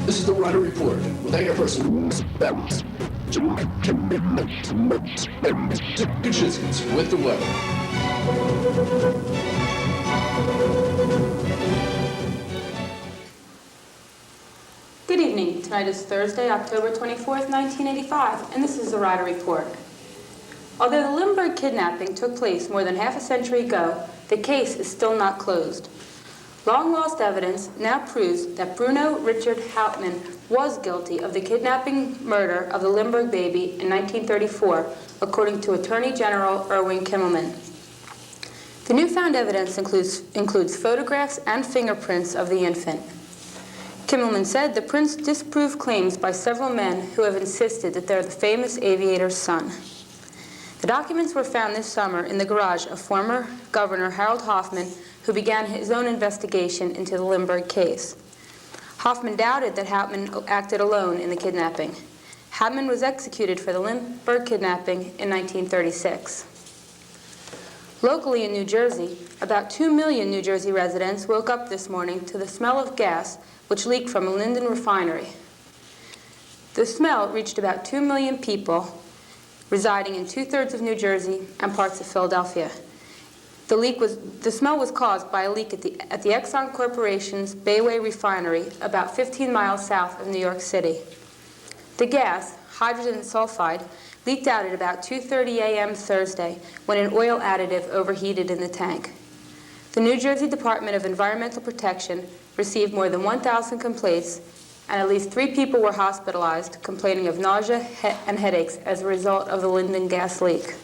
This is the Rider Report with anchor person Kuczynskis with the weather. Good evening. Tonight is Thursday, October 24th, 1985, and this is the Rider Report. Although the Limburg kidnapping took place more than half a century ago, the case is still not closed. Long-lost evidence now proves that Bruno Richard Hauptmann was guilty of the kidnapping murder of the Limburg baby in 1934, according to Attorney General Erwin Kimmelman. The newfound evidence includes photographs and fingerprints of the infant. Kimmelman said the prints disprove claims by several men who have insisted that they're the famous aviator's son. The documents were found this summer in the garage of former Governor Harold Hoffman, who began his own investigation into the Limburg case. Hoffman doubted that Hauptmann acted alone in the kidnapping. Hauptmann was executed for the Limburg kidnapping in 1936. Locally in New Jersey, about 2 million New Jersey residents woke up this morning to the smell of gas which leaked from a Linden refinery. The smell reached about 2 million people residing in 2/3 of New Jersey and parts of Philadelphia. The smell was caused by a leak at the Exxon Corporation's Bayway refinery about 15 miles south of New York City. The gas, hydrogen sulfide, leaked out at about 2:30 a.m. Thursday when an oil additive overheated in the tank. The New Jersey Department of Environmental Protection received more than 1,000 complaints, and at least 3 people were hospitalized complaining of nausea and headaches as a result of the Linden gas leak.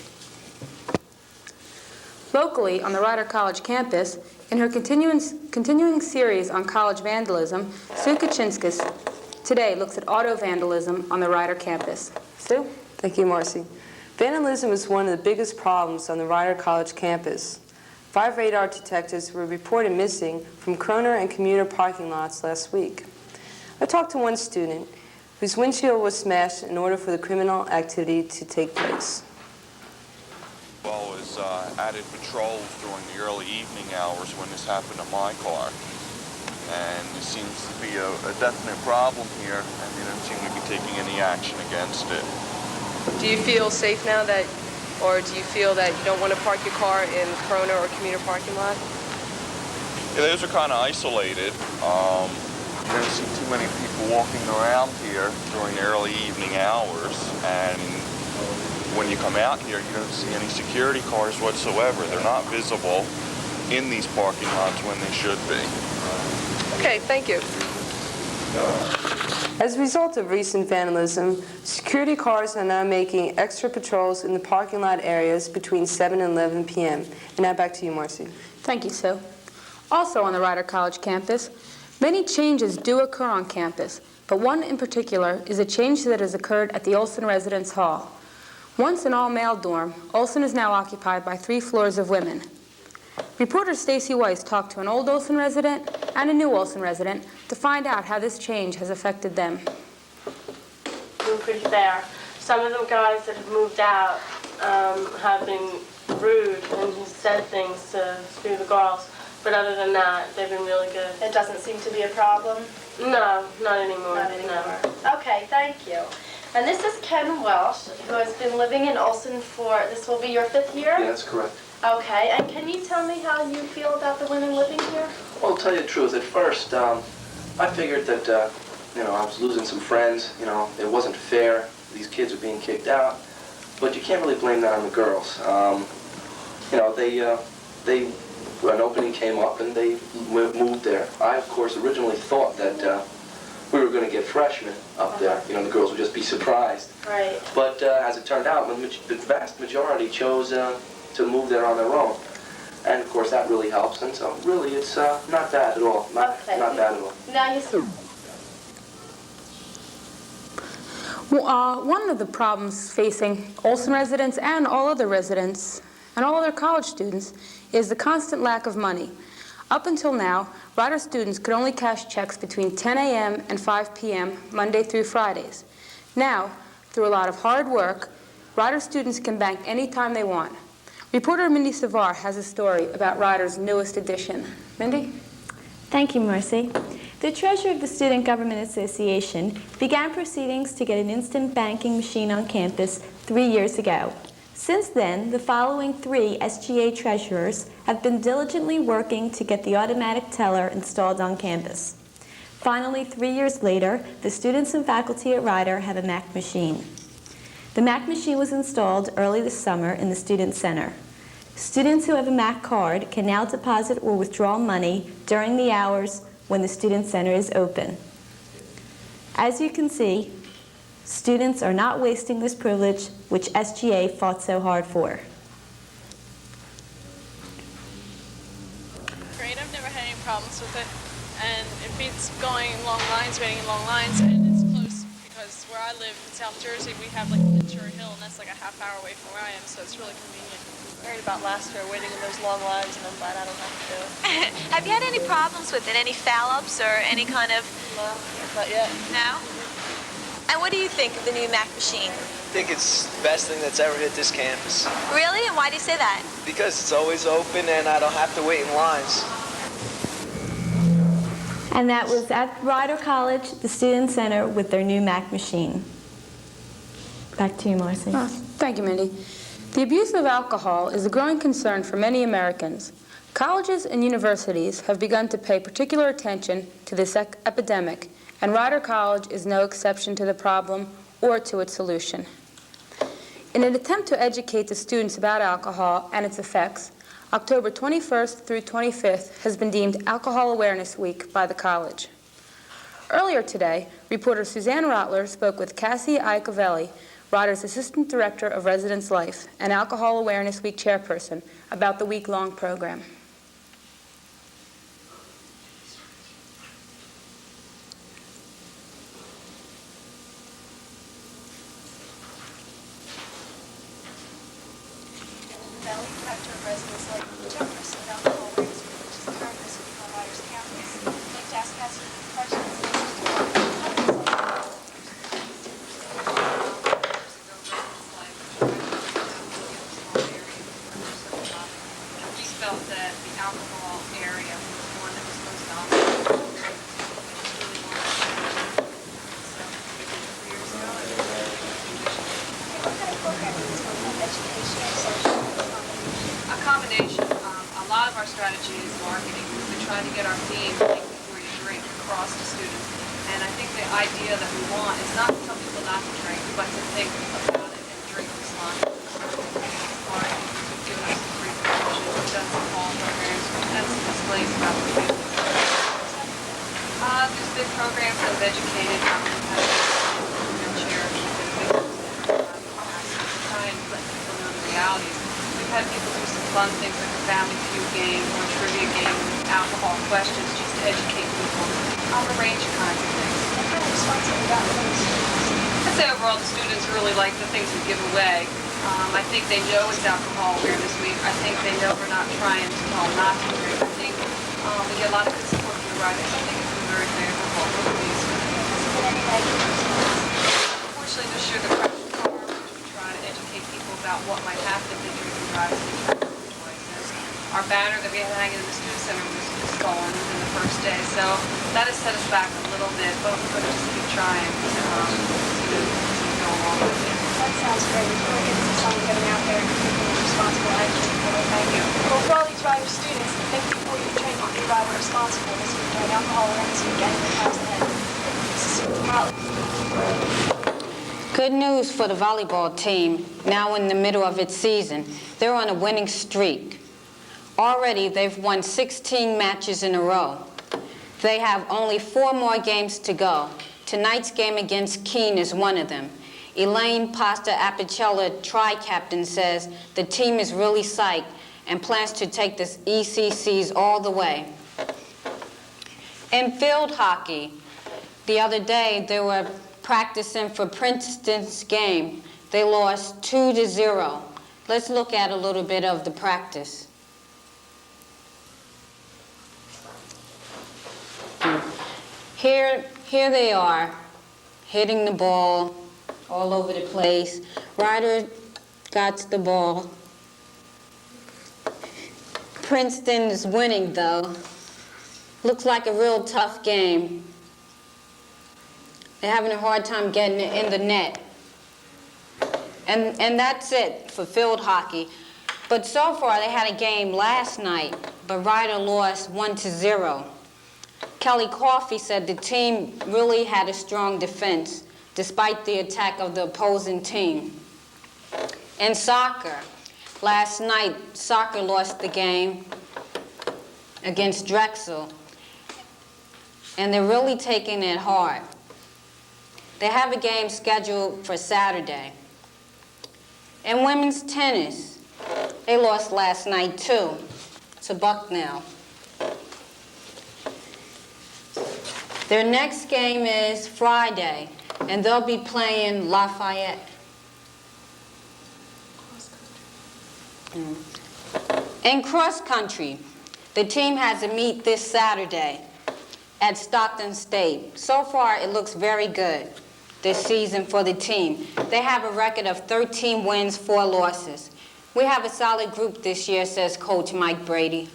Locally, on the Rider College campus, in her continuing series on college vandalism, Sue Kuczynskis today looks at auto vandalism on the Rider campus. Sue? Thank you, Marcy. Vandalism is one of the biggest problems on the Rider College campus. 5 radar detectives were reported missing from Kroner and commuter parking lots last week. I talked to one student whose windshield was smashed in order for the criminal activity to take place. Well, was added patrols during the early evening hours when this happened to my car. And there seems to be a definite problem here, and they don't seem to be taking any action against it. Do you feel safe now or do you feel that you don't want to park your car in Kroner or commuter parking lot? Yeah, those are kind of isolated. You don't see too many people walking around here during the early evening hours, and when you come out here, you don't see any security cars whatsoever. They're not visible in these parking lots when they should be. Okay, thank you. As a result of recent vandalism, security cars are now making extra patrols in the parking lot areas between 7 and 11 p.m. And now back to you, Marcy. Thank you, Sue. Also on the Rider College campus, many changes do occur on campus, but one in particular is a change that has occurred at the Olson Residence Hall. Once an all-male dorm, Olson is now occupied by 3 floors of women. Reporter Stacy Weiss talked to an old Olson resident and a new Olson resident to find out how this change has affected them. Been pretty fair. Some of the guys that have moved out have been rude and just said things to screw the girls. But other than that, they've been really good. It doesn't seem to be a problem? No, not anymore. Not anymore. No. Okay, thank you. And this is Ken Welsh, who has been living in Olson for, this will be your 5th year? Yeah, that's correct. Okay, and can you tell me how you feel about the women living here? Well, I'll tell you the truth. At first, I figured that, I was losing some friends. It wasn't fair. These kids were being kicked out. But you can't really blame that on the girls. An opening came up and they moved there. I, of course, originally thought that we were going to get freshmen up there. The girls would just be surprised. Right. But as it turned out, the vast majority chose to move there on their own. And, of course, that really helps. And so, really, it's not bad at all. Not bad at all. Now you see. Well, one of the problems facing Olson residents and all other residents and all other college students is the constant lack of money. Up until now, Rider students could only cash checks between 10 a.m. and 5 p.m. Monday through Fridays. Now, through a lot of hard work, Rider students can bank anytime they want. Reporter Mindy Savar has a story about Rider's newest edition. Mindy? Thank you, Marcy. The treasurer of the Student Government Association began proceedings to get an instant banking machine on campus 3 years ago. Since then, the following 3 SGA treasurers have been diligently working to get the automatic teller installed on campus. Finally, 3 years later, the students and faculty at Rider have a Mac machine. The Mac machine was installed early this summer in the Student Center. Students who have a Mac card can now deposit or withdraw money during the hours when the Student Center is open. As you can see, students are not wasting this privilege which SGA fought so hard for. Great, I've never had any problems with it, and it beats going in long lines, waiting in long lines, and it's close because where I live in South Jersey, we have like Ventura Hill, and that's like a half hour away from where I am, so it's really convenient. Worried about last year waiting in those long lines, and I'm glad I don't have to do it. Have you had any problems with it? Any foul-ups or any kind of... No, not yet. No? And what do you think of the new Mac machine? I think it's the best thing that's ever hit this campus. Really? And why do you say that? Because it's always open and I don't have to wait in lines. And that was at Rider College, the Student Center, with their new Mac machine. Back to you, Marcy. Thank you, Mindy. The abuse of alcohol is a growing concern for many Americans. Colleges and universities have begun to pay particular attention to this epidemic, and Rider College is no exception to the problem or to its solution. In an attempt to educate the students about alcohol and its effects, October 21st through 25th has been deemed Alcohol Awareness Week by the college. Earlier today, reporter Suzanne Rotler spoke with Cassie Iacovelli, Rider's Assistant Director of Residence Life and Alcohol Awareness Week chairperson, about the week-long program. Director of Residence Life, chairperson of Alcohol Awareness Week, which is the current this week on Rider's campus. I'd like to ask Cassie a question. We felt that the alcohol area was one that was most dominant. What kind of program is this? Educational, social, A combination. A lot of our strategy is marketing. We've been trying to get our theme, think before you drink, across to students. And I think the idea that we want is not to tell people not to drink, but to think about it and drink responsibly. We've given us some free promotions, we've done some fall programs, we've done some displays about the food. There's been programs that have educated chairs, try and let people know the realities. We've had people do some fun things like a family feud game or a trivia game with alcohol questions just to educate people on a range of kinds of things. what kind of response have you gotten from the students? I'd say overall the students really like the things we give away. I think they know it's Alcohol Awareness Week. I think they know we're not trying to tell them not to drink. I think we get a lot of good support from the riders. I think it's been very favorable for these. Unfortunately, this year the crash car, we try to educate people about what might happen to drinking drivers and traffic choices. Our banner that we had hanging in the student center was stolen within the first day, so that has set us back a little bit, but we're going to just keep trying to go along with it. That sounds great. We're really getting some fun getting out there and being responsible attitude. Thank you. Well, for all these Rider students, think before you drink and be Rider responsible this week during Alcohol Awareness Week and in the times ahead. This is Super Molly. Good news for the volleyball team, now in the middle of its season. They're on a winning streak. Already, they've won 16 matches in a row. They have only 4 more games to go. Tonight's game against Keene is one of them. Elaine Pasta Apicella, tri-captain, says the team is really psyched and plans to take the ECCs all the way. In field hockey, the other day they were practicing for Princeton's game. They lost 2-0. Let's look at a little bit of the practice. Here they are, hitting the ball all over the place. Rider got the ball. Princeton is winning, though. Looks like a real tough game. They're having a hard time getting it in the net. And that's it for field hockey. But so far, they had a game last night, but Ryder lost 1-0. Kelly Coffey said the team really had a strong defense, despite the attack of the opposing team. In soccer, last night, soccer lost the game against Drexel, and they're really taking it hard. They have a game scheduled for Saturday. In women's tennis, they lost last night too, to Bucknell. Their next game is Friday, and they'll be playing Lafayette. In cross country, the team has a meet this Saturday at Stockton State. So far, it looks very good this season for the team. They have a record of 13 wins, 4 losses. We have a solid group this year, says Coach Mike Brady.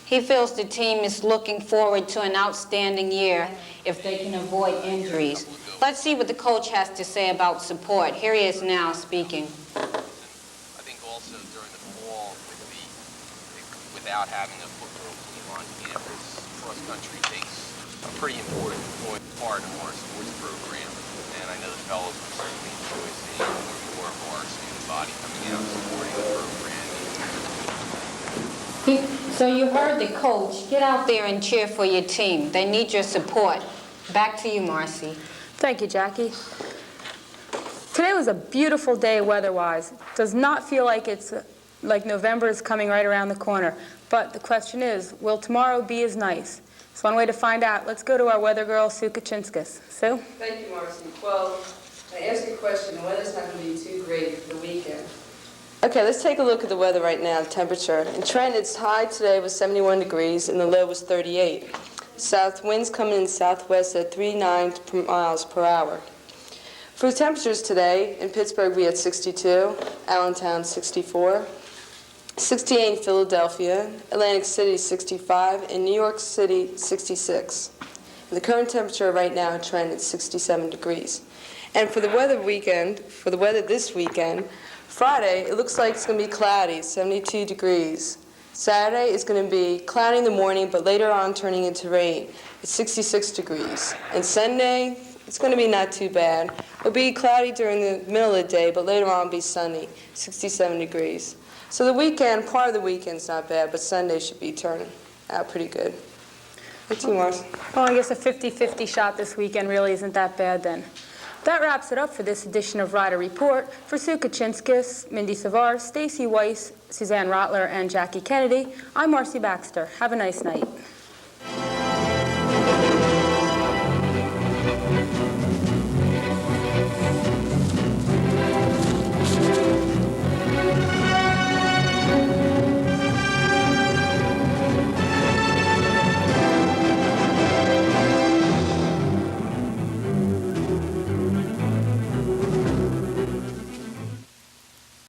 He feels the team is looking forward to an outstanding year if they can avoid injuries. Let's see what the coach has to say about support. Here he is now speaking. I think also during the fall, without having a football team on campus, cross country takes a pretty important part of our sports program. And I know the fellows would certainly enjoy seeing more of our student body coming out and supporting the program. So you heard the coach. Get out there and cheer for your team. They need your support. Back to you, Marcy. Thank you, Jackie. Today was a beautiful day weather-wise. Does not feel like like November is coming right around the corner. But the question is, will tomorrow be as nice? So one way to find out, let's go to our weather girl, Sue Kachinskas. Sue? Thank you, Marcy. Well, I asked you a question. The weather's not going to be too great for the weekend. Okay, let's take a look at the weather right now, the temperature. In Trenton, its high today was 71 degrees and the low was 38. South winds coming in southwest at 39 miles per hour. For the temperatures today, in Pittsburgh we had 62, Allentown 64, 68 in Philadelphia, Atlantic City 65, and New York City 66. And the current temperature right now in Trenton is 67 degrees. And for the weather this weekend, Friday, it looks like it's going to be cloudy, 72 degrees. Saturday is going to be cloudy in the morning, but later on turning into rain. It's 66 degrees. And Sunday, it's going to be not too bad. It'll be cloudy during the middle of the day, but later on it'll be sunny, 67 degrees. So the weekend, part of the weekend's not bad, but Sunday should be turning out pretty good. Back to you, Marcy. Well, I guess a 50-50 shot this weekend really isn't that bad then. That wraps it up for this edition of Ryder Report. For Sue Kachinskas, Mindy Savar, Stacy Weiss, Suzanne Rotler, and Jackie Kennedy, I'm Marcy Baxter. Have a nice night.